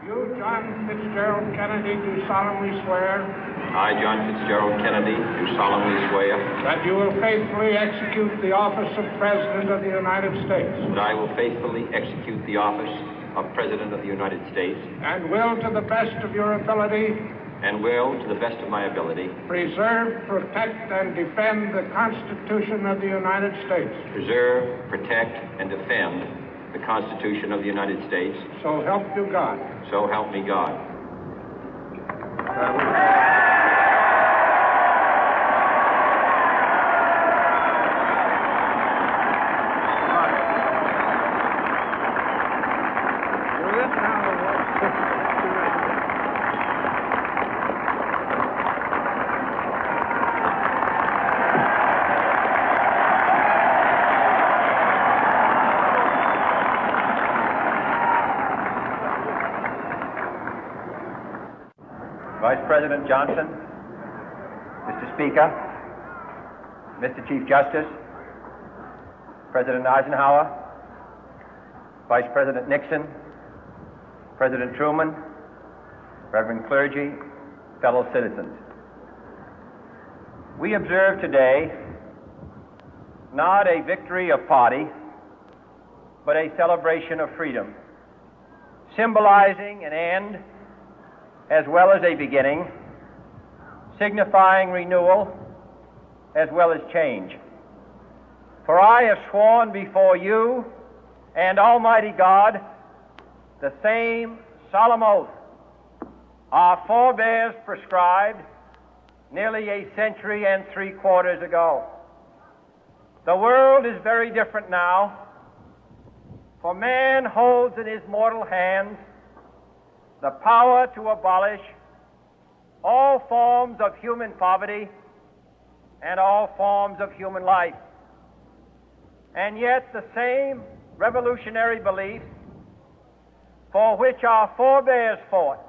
You, John Fitzgerald Kennedy, do solemnly swear I, John Fitzgerald Kennedy, do solemnly swear that you will faithfully execute the office of President of the United States that I will faithfully execute the office of President of the United States and will, to the best of your ability, and will, to the best of my ability, preserve, protect, and defend the Constitution of the United States. preserve, protect, and defend the Constitution of the United States. So help you God. So help me God. Vice President Johnson, Mr. Speaker, Mr. Chief Justice, President Eisenhower, Vice President Nixon, President Truman, Reverend clergy, fellow citizens. We observe today not a victory of party, but a celebration of freedom, symbolizing an end as well as a beginning, signifying renewal as well as change. For I have sworn before you and Almighty God the same solemn oath our forebears prescribed nearly a century and 3/4 ago. The world is very different now, for man holds in his mortal hands the power to abolish all forms of human poverty and all forms of human life. And yet the same revolutionary beliefs for which our forebears fought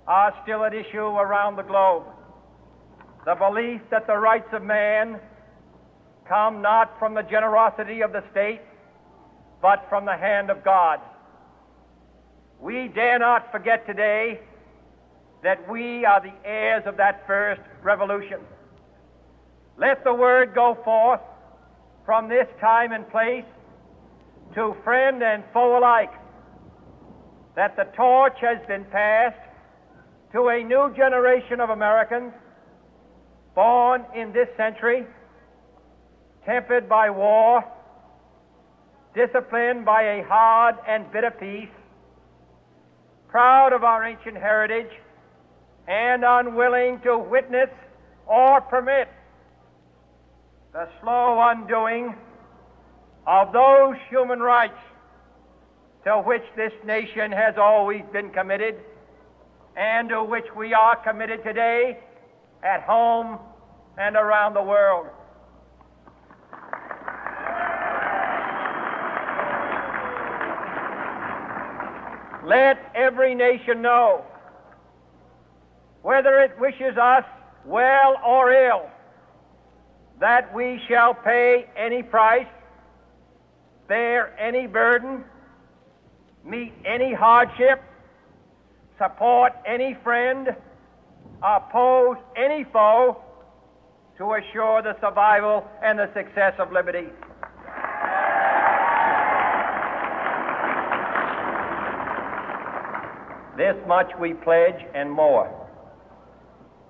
are still at issue around the globe. The belief that the rights of man come not from the generosity of the state, but from the hand of God. We dare not forget today that we are the heirs of that first revolution. Let the word go forth from this time and place to friend and foe alike that the torch has been passed to a new generation of Americans born in this century, tempered by war, disciplined by a hard and bitter peace, proud of our ancient heritage, and unwilling to witness or permit the slow undoing of those human rights to which this nation has always been committed and to which we are committed today at home and around the world. Let every nation know, whether it wishes us well or ill, that we shall pay any price, bear any burden, meet any hardship, support any friend, oppose any foe to assure the survival and the success of liberty. This much we pledge and more.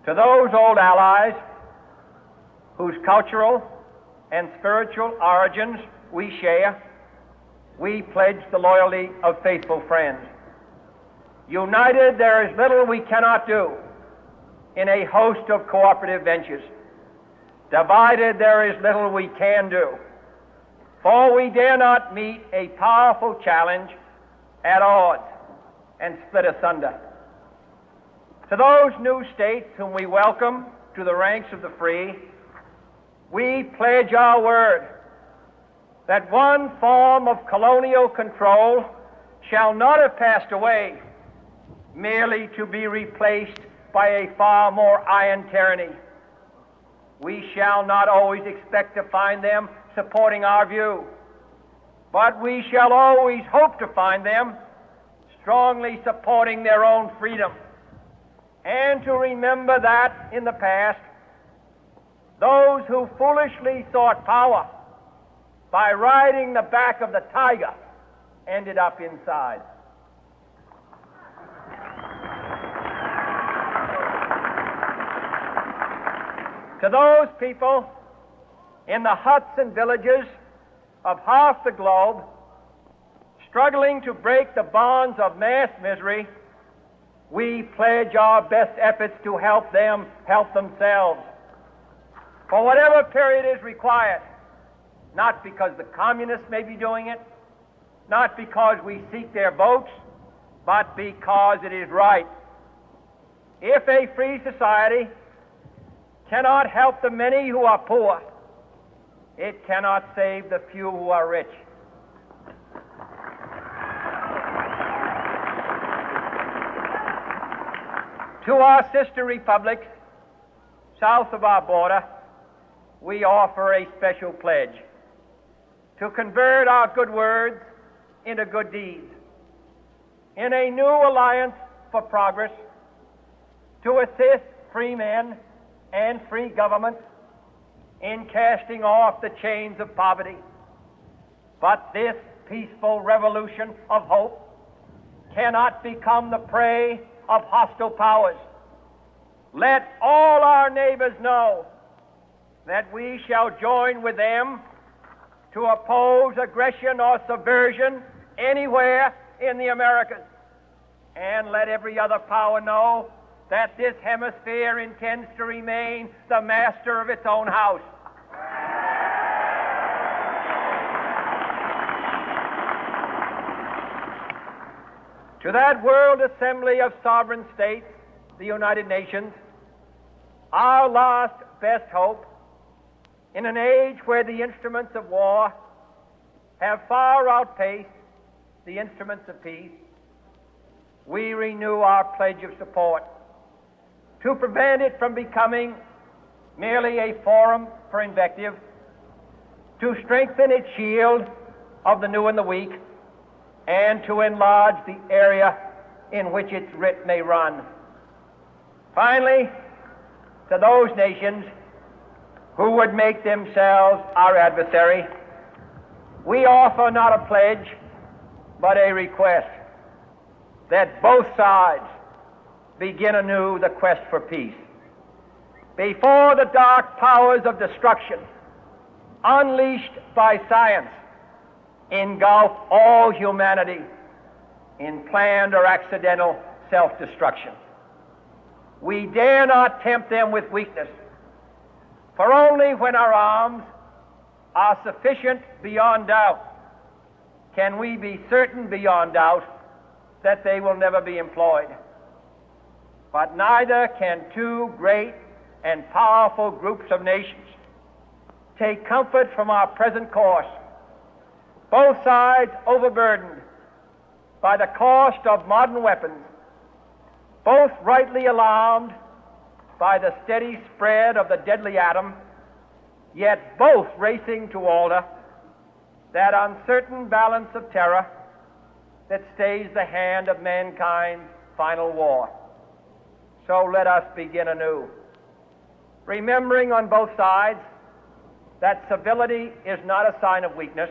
To those old allies whose cultural and spiritual origins we share, we pledge the loyalty of faithful friends. United, there is little we cannot do in a host of cooperative ventures. Divided, there is little we can do, for we dare not meet a powerful challenge at odds and split asunder. To those new states whom we welcome to the ranks of the free, we pledge our word that one form of colonial control shall not have passed away, merely to be replaced by a far more iron tyranny. We shall not always expect to find them supporting our view, but we shall always hope to find them strongly supporting their own freedom, and to remember that in the past, those who foolishly sought power by riding the back of the tiger ended up inside. To those people in the huts and villages of half the globe struggling to break the bonds of mass misery, we pledge our best efforts to help them help themselves for whatever period is required, not because the communists may be doing it, not because we seek their votes, but because it is right. If a free society cannot help the many who are poor, it cannot save the few who are rich. To our sister republics south of our border, we offer a special pledge to convert our good words into good deeds, in a new alliance for progress, to assist free men and free governments in casting off the chains of poverty. But this peaceful revolution of hope cannot become the prey of hostile powers. Let all our neighbors know that we shall join with them to oppose aggression or subversion anywhere in the Americas. And let every other power know that this hemisphere intends to remain the master of its own house. To that World Assembly of Sovereign States, the United Nations, our last best hope, in an age where the instruments of war have far outpaced the instruments of peace, we renew our pledge of support to prevent it from becoming merely a forum for invective, to strengthen its shield of the new and the weak, and to enlarge the area in which its writ may run. Finally, to those nations who would make themselves our adversary, we offer not a pledge, but a request that both sides begin anew the quest for peace. Before the dark powers of destruction, unleashed by science, engulf all humanity in planned or accidental self-destruction, we dare not tempt them with weakness, for only when our arms are sufficient beyond doubt can we be certain beyond doubt that they will never be employed. But neither can two great and powerful groups of nations take comfort from our present course, both sides overburdened by the cost of modern weapons, both rightly alarmed by the steady spread of the deadly atom, yet both racing to alter that uncertain balance of terror that stays the hand of mankind's final war. So let us begin anew, remembering on both sides that civility is not a sign of weakness,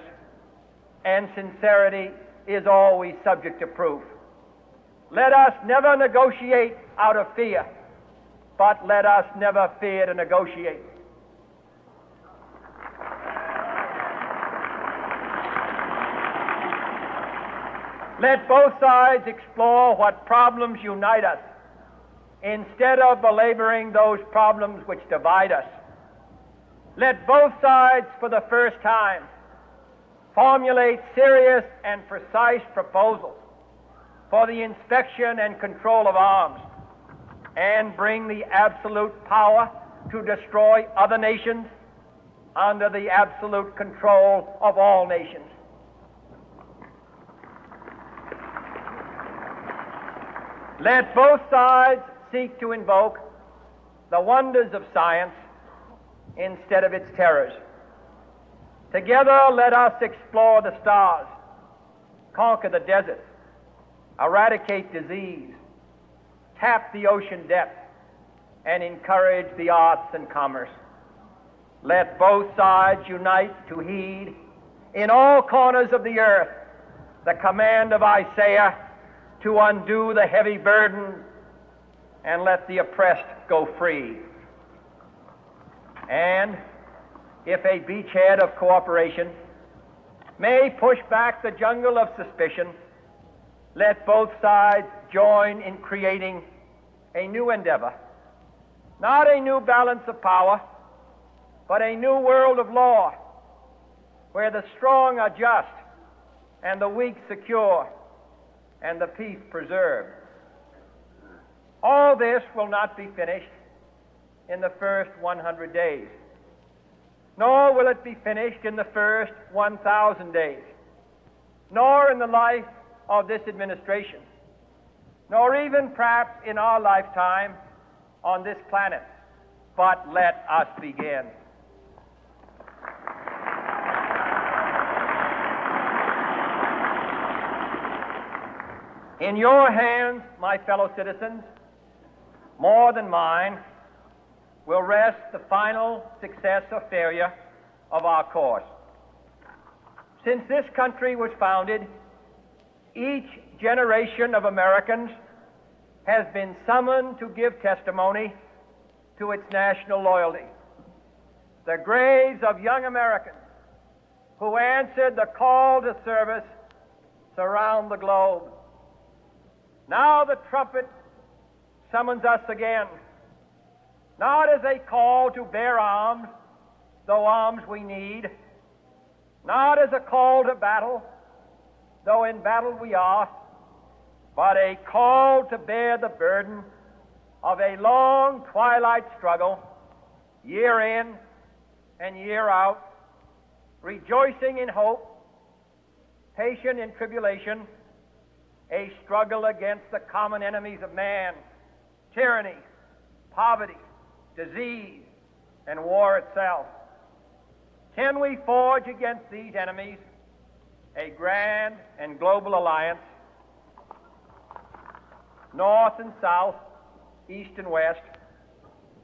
and sincerity is always subject to proof. Let us never negotiate out of fear, but let us never fear to negotiate. Let both sides explore what problems unite us, instead of belaboring those problems which divide us. Let both sides, for the first time, formulate serious and precise proposals for the inspection and control of arms, and bring the absolute power to destroy other nations under the absolute control of all nations. Let both sides seek to invoke the wonders of science instead of its terrors. Together, let us explore the stars, conquer the deserts, eradicate disease, tap the ocean depth, and encourage the arts and commerce. Let both sides unite to heed in all corners of the earth the command of Isaiah to undo the heavy burden and let the oppressed go free. And if a beachhead of cooperation may push back the jungle of suspicion, let both sides join in creating a new endeavor, not a new balance of power, but a new world of law, where the strong are just and the weak secure and the peace preserved. All this will not be finished in the first 100 days, nor will it be finished in the first 1,000 days, nor in the life of this administration, nor even perhaps in our lifetime on this planet. But let us begin. In your hands, my fellow citizens, more than mine, will rest the final success or failure of our course. Since this country was founded, each generation of Americans has been summoned to give testimony to its national loyalty. The graves of young Americans who answered the call to service surround the globe. Now the trumpet summons us again, not as a call to bear arms, though arms we need, not as a call to battle, though in battle we are, but a call to bear the burden of a long twilight struggle, year in and year out, rejoicing in hope, patient in tribulation, a struggle against the common enemies of man, tyranny, poverty, disease, and war itself. Can we forge against these enemies a grand and global alliance, north and south, east and west,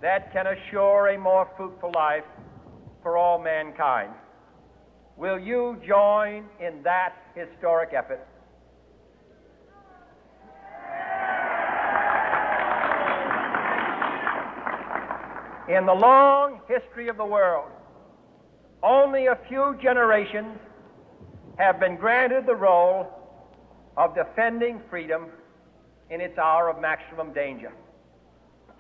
that can assure a more fruitful life for all mankind? Will you join in that historic effort? In the long history of the world, only a few generations have been granted the role of defending freedom in its hour of maximum danger.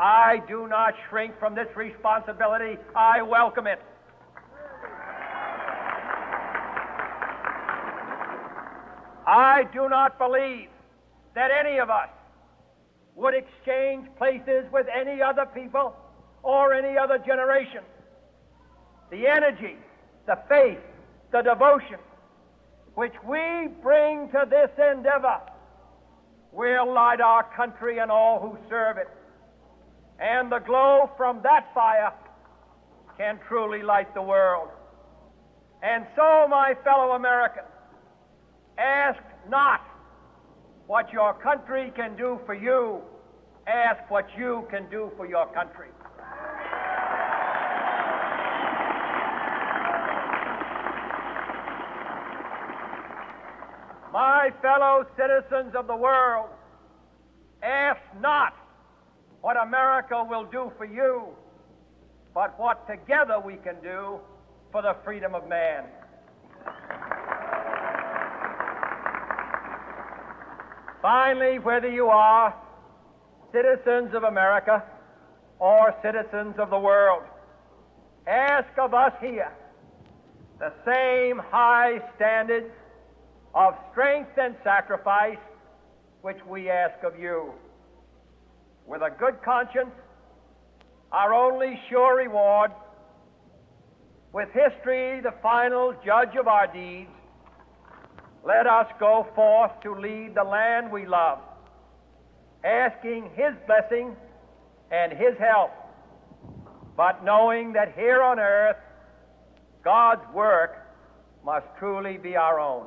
I do not shrink from this responsibility. I welcome it. I do not believe that any of us would exchange places with any other people or any other generation. The energy, the faith, the devotion which we bring to this endeavor will light our country and all who serve it. And the glow from that fire can truly light the world. And so, my fellow Americans, ask not what your country can do for you. Ask what you can do for your country. My fellow citizens of the world, ask not what America will do for you, but what together we can do for the freedom of man. Finally, whether you are citizens of America or citizens of the world, ask of us here the same high standards of strength and sacrifice which we ask of you. With a good conscience, our only sure reward, with history the final judge of our deeds, let us go forth to lead the land we love, asking His blessing and His help, but knowing that here on earth God's work must truly be our own.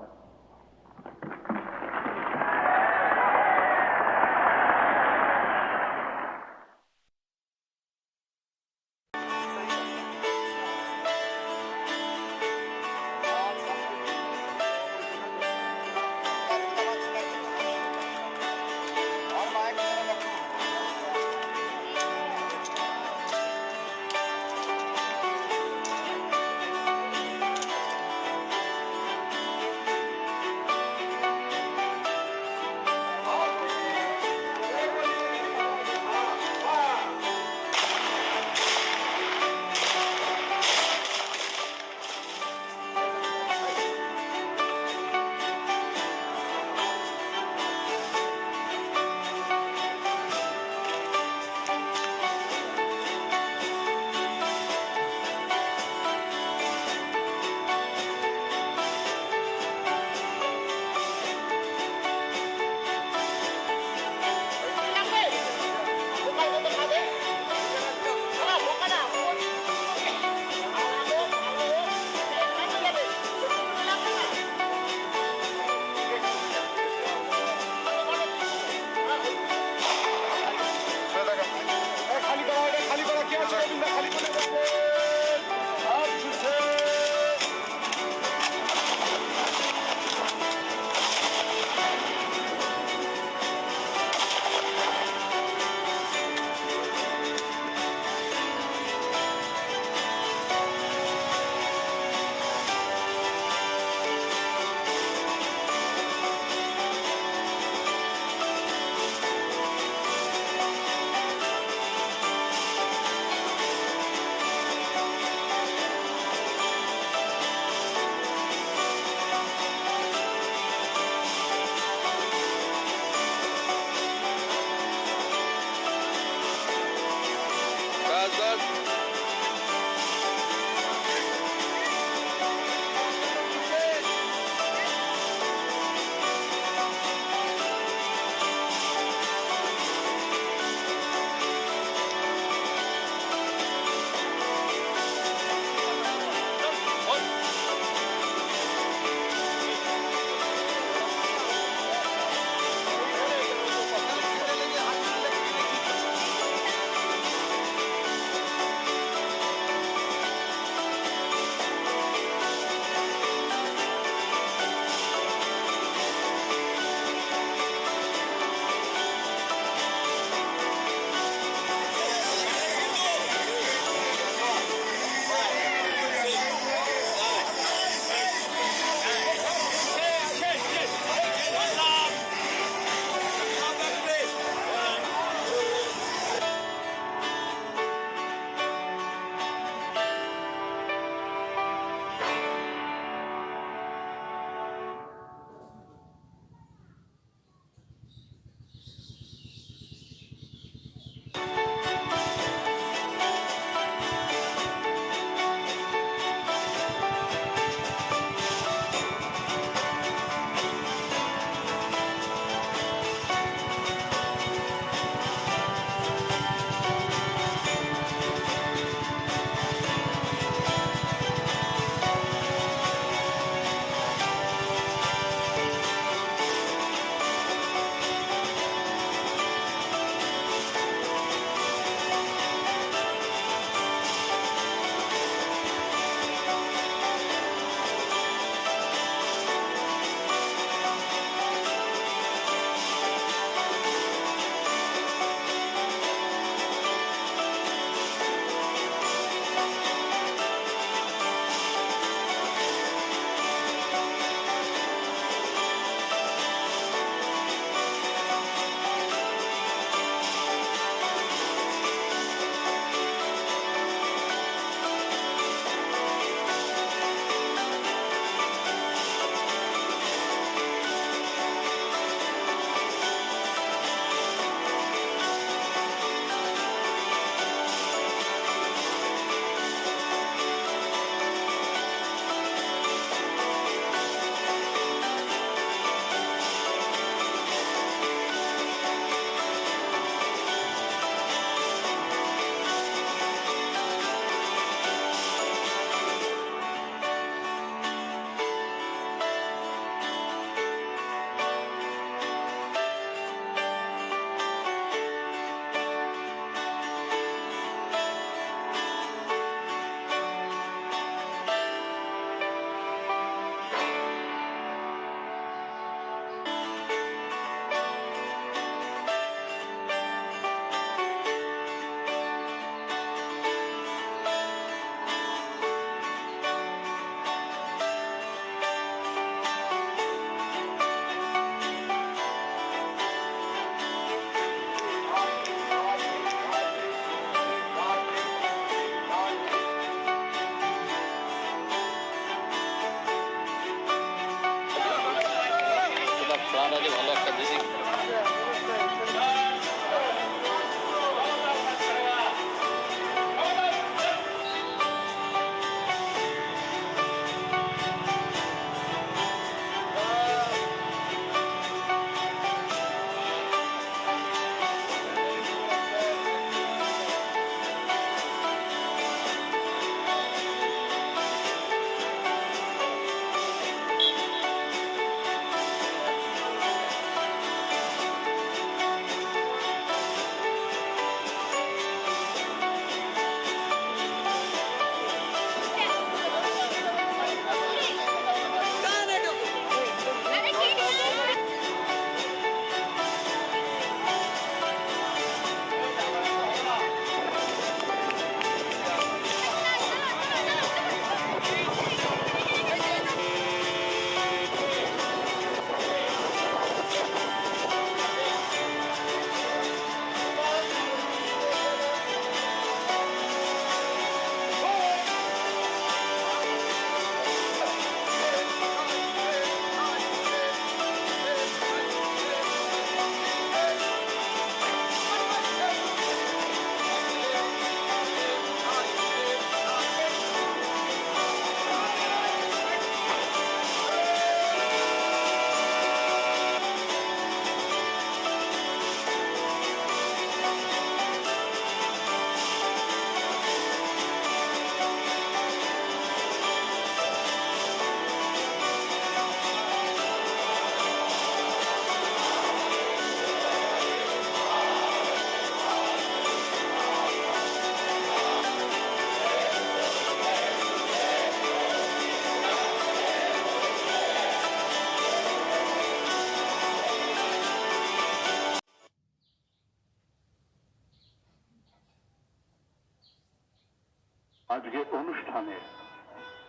আজকে অনুষ্ঠানে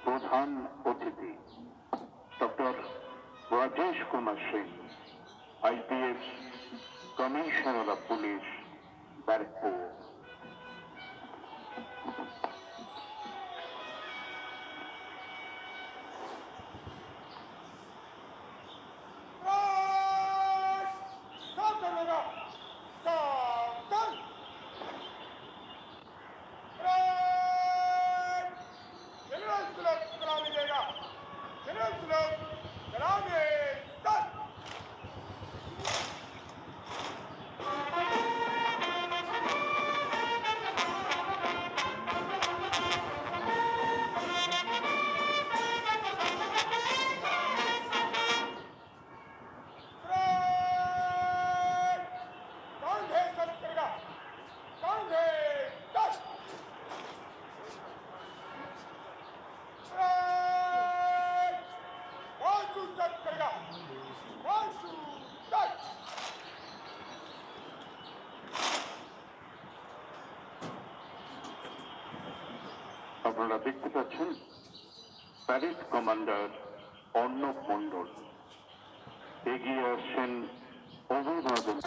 প্রধান অতিথি doctor Rajesh Kumar Singh, IPS commissioner of police, Barrackpore. আপনারা দেখতে পাচ্ছেন parade commander Arnab মণ্ডল এগিয়ে আসছেন অভিবাদন।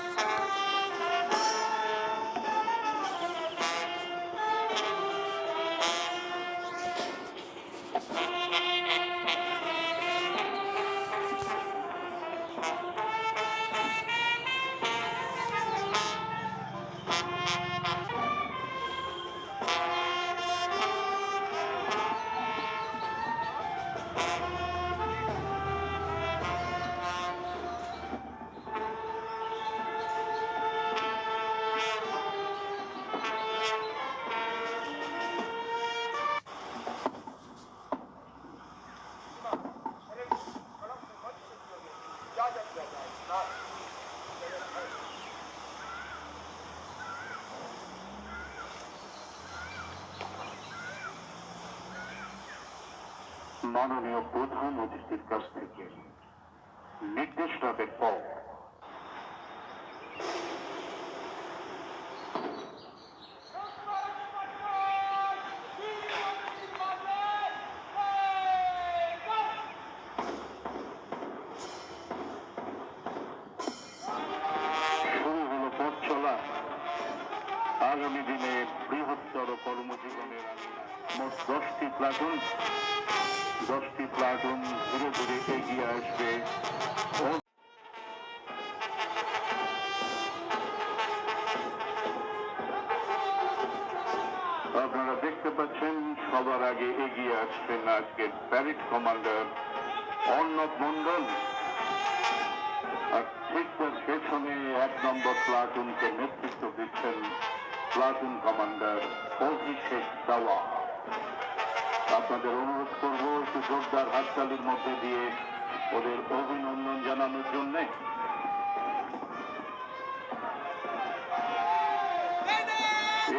মাননীয় প্রধান অতিথির কাছ থেকে নির্দেশনাদের পর শুরু হলো পথ চলা আগামী দিনে বৃহত্তর কর্মজীবনের মোট 10টি প্লাটুন ধীরে ধীরে এগিয়ে আসবে। আপনারা দেখতে পাচ্ছেন সবার আগে এগিয়ে আসছেন আজকের প্যারেড কমান্ডার অর্ণব মণ্ডল, আর ঠিক তার পেছনে 1 নম্বর প্লাটুনকে নেতৃত্ব দিচ্ছেন প্লাটুন কমান্ডার অভিষেক দাওয়া। আপনাদের অনুরোধ করব একটু জোরদার হাততালির মধ্যে দিয়ে ওদের অভিনন্দন জানানোর জন্য।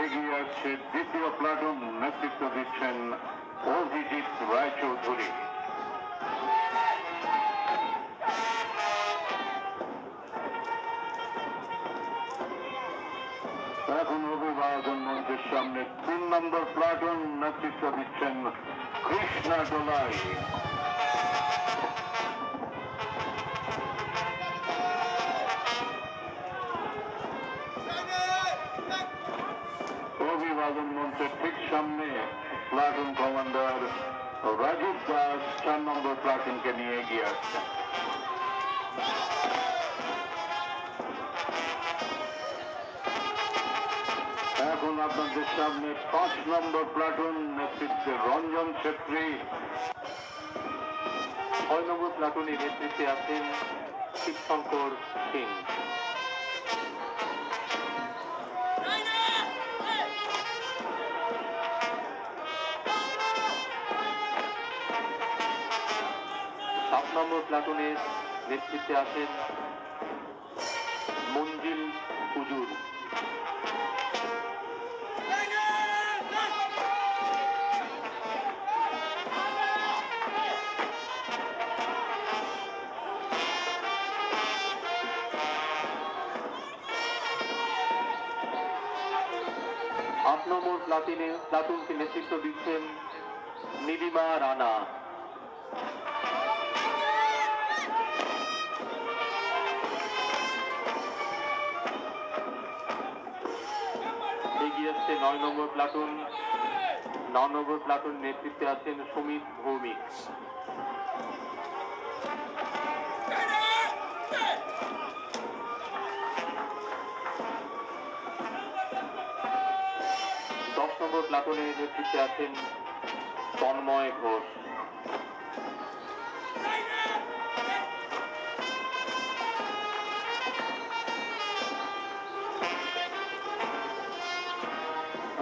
এগিয়ে আসছে 2য় প্লাটুন, নেতৃত্ব দিচ্ছেন অভিজিৎ রায়চৌধুরী। এখন অভিবাদন মঞ্চের সামনে 3 নম্বর প্লাটুন, নেতৃত্ব দিচ্ছেন কৃষ্ণা ডোলাই। অভিবাদন মঞ্চের ঠিক সামনে প্লাটুন কমান্ডার রাজীব দাস 4 নম্বর প্লাটুনকে নিয়ে এগিয়ে আসছেন। এখন আপনাদের সামনে 5 নম্বর প্লাটুন, নেতৃত্বে রঞ্জন ছেত্রী। 6 নম্বর প্লাটুনের নেতৃত্বে আছেন শিবশঙ্কর সিং। 7 নম্বর প্লাটুনের নেতৃত্বে আছেন মঞ্জিল হুজুর। 8 8 নম্বর প্লাটুনকে নেতৃত্ব দিচ্ছেন নীলিমা রানা। এগিয়ে আসছে 9 নম্বর প্লাটুন। 9 নম্বর প্লাটুন নেতৃত্বে আছেন সুমিত ভৌমিক। নম্বর প্লাটুনের নেতৃত্বে আছেন তন্ময় ঘোষ।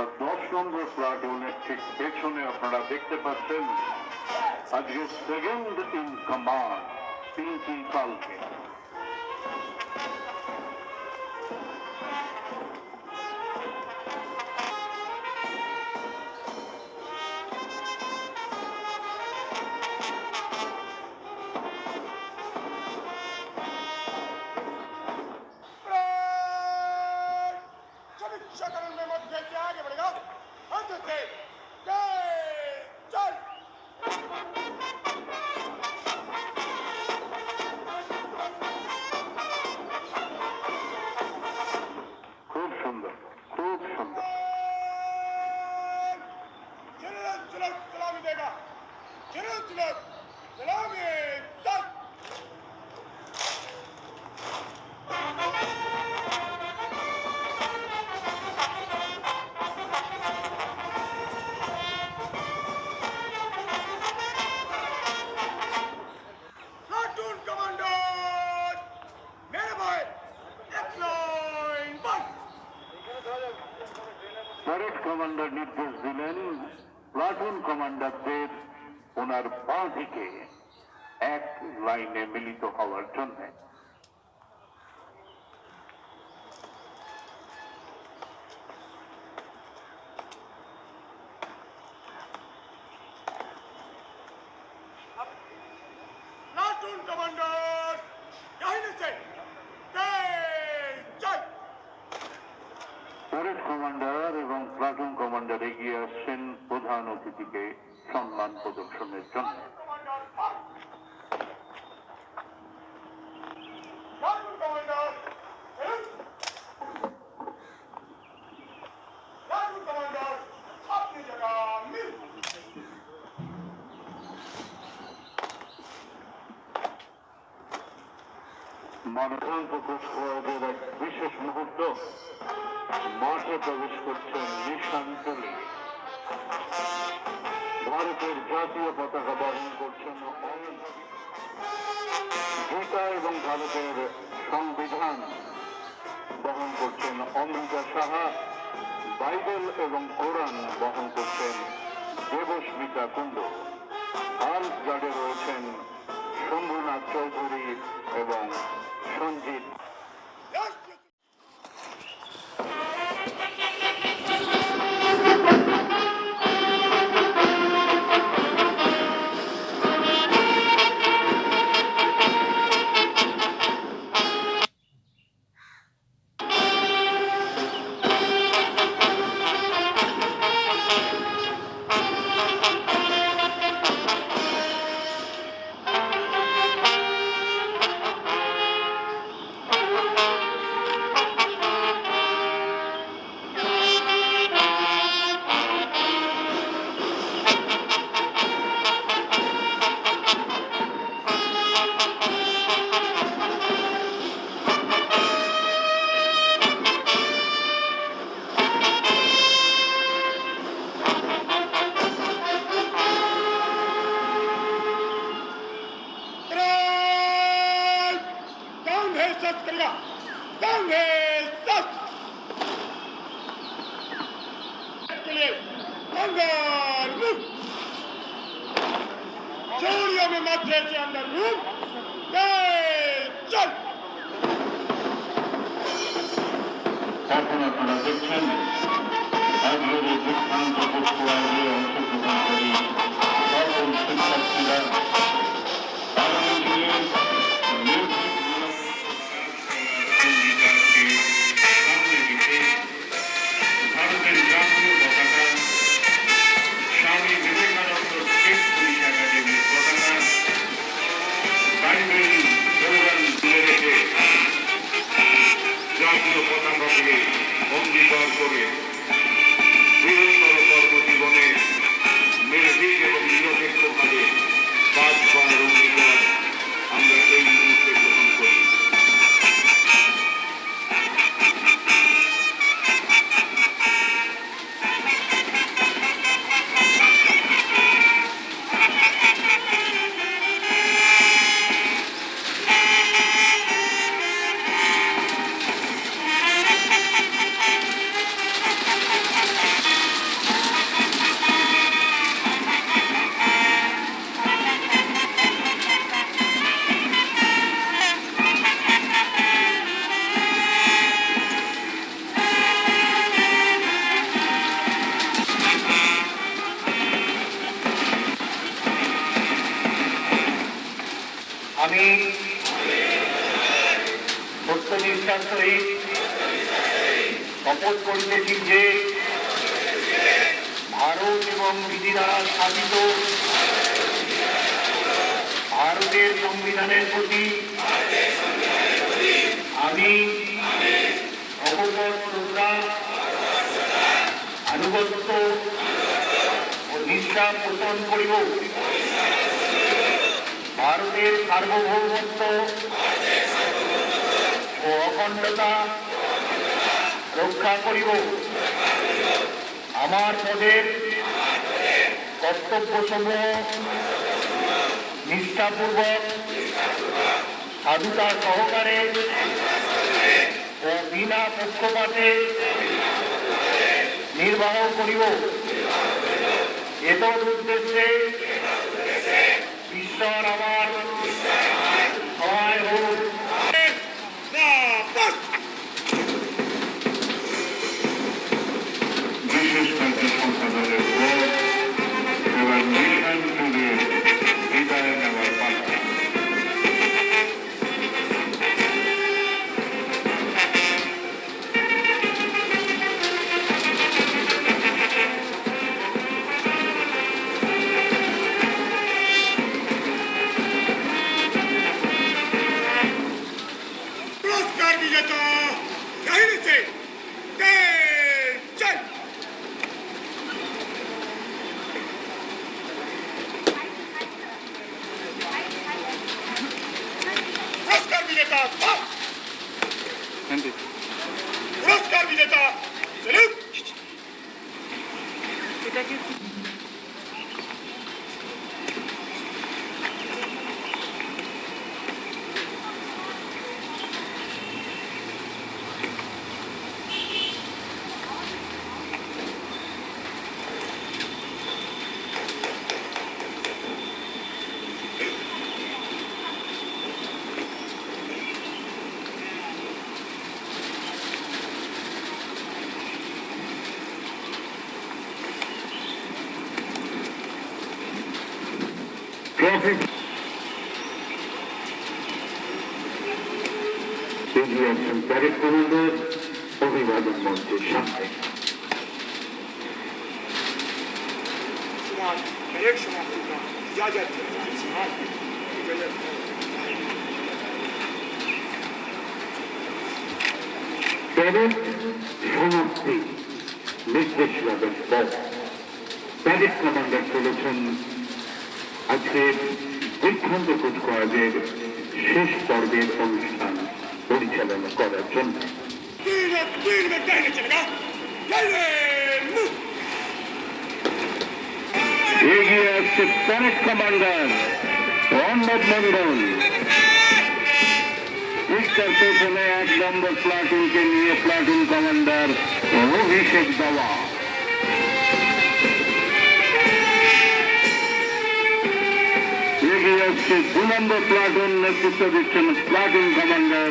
আর 10 নম্বর প্লাটুনের ঠিক পেছনে আপনারা দেখতে পাচ্ছেন আজকে সেকেন্ড ইন কমান্ড পিঙ্কি পালকে। খুব সুন্দর, খুব সুন্দর। প্যারেড কমান্ডার নির্দেশ দিলেন প্লাটুন কমান্ডারদের ওনার বাঁ দিকে এক লাইনে মিলিত হওয়ার জন্য। প্লাটুন কমান্ডার প্যারেড কমান্ডার এবং প্লাটুন কমান্ডার এগিয়ে আসছেন প্রধান অতিথিকে সম্মান প্রদর্শনের জন্য। মানবন্ত কুচকাওয়াজের এক বিশেষ মুহূর্ত, মাঠে প্রবেশ করছেন নিশান তুলি। ভারতের জাতীয় পতাকা বহন করছেন গীতা এবং ভারতের সংবিধান বহন করছেন অমৃতা সাহা। বাইবেল এবং কোরআন বহন করছেন দেবস্মিতা কুণ্ডু। আর্মস গার্ডে রয়েছেন শম্ভুনাথ চৌধুরী এবং সঞ্জিত। में मध्य के अंदर चल। এখন আপনারা দেখছেন আজকের এই দীক্ষান্ত কুচকাওয়াজে অংশগ্রহণকারী সকল শিক্ষার্থীরা আগামী দিনে সংবিধানকে সামনে রেখে ভারতের সহিত শপথ করিতেছি যে ভারত এবং বিধি দ্বারা স্থাপিত ভারতের সংবিধানের প্রতি আমি অকপট শ্রদ্ধা, আনুগত্য ও নিষ্ঠা পোষণ করিব। ভারতের সার্বভৌমত্ব ও অখণ্ডতা রক্ষা করিব। আমার পদের কর্তব্যসমূহ নিষ্ঠাপূর্বক, সাধুতা সহকারে ও বিনা পক্ষপাতে নির্বাহ করিব। এতদ উদ্দেশ্যে ঈশ্বর আমার সহায় হোক। বিশেষ কার্য সম্পাদনের পর এবার মিশন টুডে বিদায় নেওয়ার পালা। পুরস্কার বিজেতা কাহিনীতে জয়। পুরস্কার বিজেতা পুরস্কার বিজেতা চলুন। ট্রাফিক এগিয়ে আসছেন প্যারেড কমান্ডার অভিবাদন মঞ্চের সামনে। প্যারেড সমাপ্তি का इजाजत প্যারেড সমাপ্তি নির্দেশ লাভের পর প্যারেড কমান্ডার চলেছেন আজকের বিখ্যাত কুচকাওয়াজের শেষ পর্বের অনুষ্ঠান পরিচালনা করার জন্য। এগিয়ে আসছে প্যারেড কমান্ডার মোহাম্মদ মন্ডল। তার পেছনে 1 নম্বর প্লাটুনকে নিয়ে প্লাটুন কমান্ডার অভিষেক দেওয়া। এগিয়ে আসছে 2 নম্বর প্লাটুন, নেতৃত্ব দিচ্ছেন প্লাটুন কমান্ডার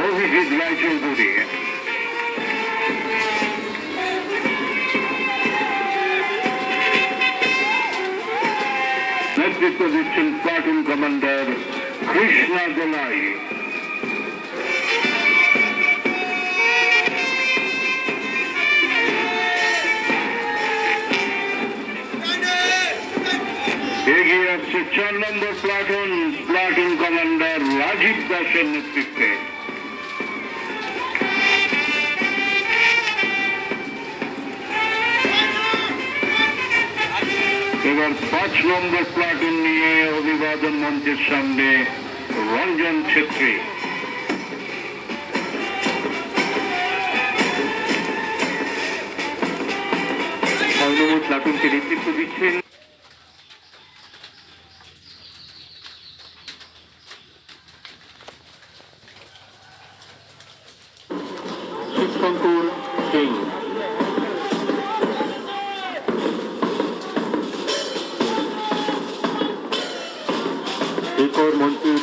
অভিজিৎ রায়চৌধুরী। নেতৃত্ব দিচ্ছেন প্লাটুন কমান্ডার কৃষ্ণা দোলাই। এগিয়ে আসছে 4 নম্বর প্লাটুন, প্লাটুন কমান্ডার রাজীব দাসের নেতৃত্বে। এবার 5 নম্বর প্লাটুন নিয়ে অভিবাদন মঞ্চের সামনে রঞ্জন ছেত্রী। 6 নম্বর প্লাটুনকে নেতৃত্ব দিচ্ছেন শিবশঙ্কর সিং। এরপর মঞ্চের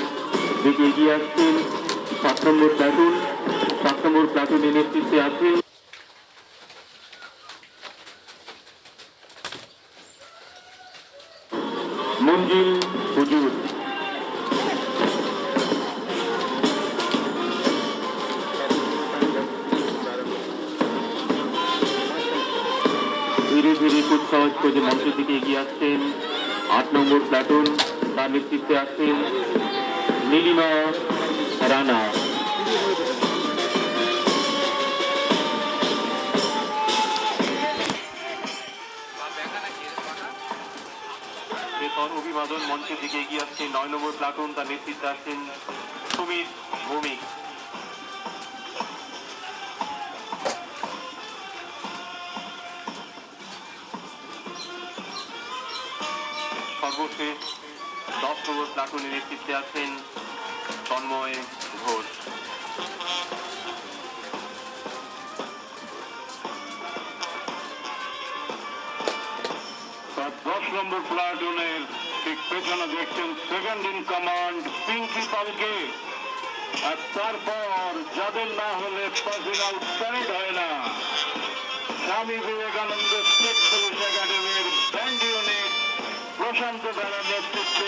দিকে এগিয়ে আসছেন 7 নম্বর প্লাটুন। 7 নম্বর প্লাটুনের নেতৃত্বে আছেন মঞ্জিল হুজুর। ধীরে ধীরে কুচকাওয়াজ করে মঞ্চের দিকে এগিয়ে আসছেন 8 নম্বর প্লাটুন, তার নেতৃত্বে আসছেন নীলিমা রানা। এরপর অভিবাদন মঞ্চের দিকে এগিয়ে আসছেন 9 নম্বর প্লাটুন, তার নেতৃত্বে আসছেন সুমিত ভৌমিক। সর্বশেষ 10 নম্বর প্লাটুনের নেতৃত্বে আছেন তন্ময় ঘোষ। 10 নম্বর প্লাটুনের ঠিক পেছনে দেখছেন সেকেন্ড ইন কমান্ড পিঙ্কি পালকে। আর তারপর যাদের না হলে পাসিং আউট প্যারেড হয় না, স্বামী বিবেকানন্দ স্টেট পুলিশ একাডেমির ব্যান্ড ইউনিট প্রশান্ত বেলার নেতৃত্বে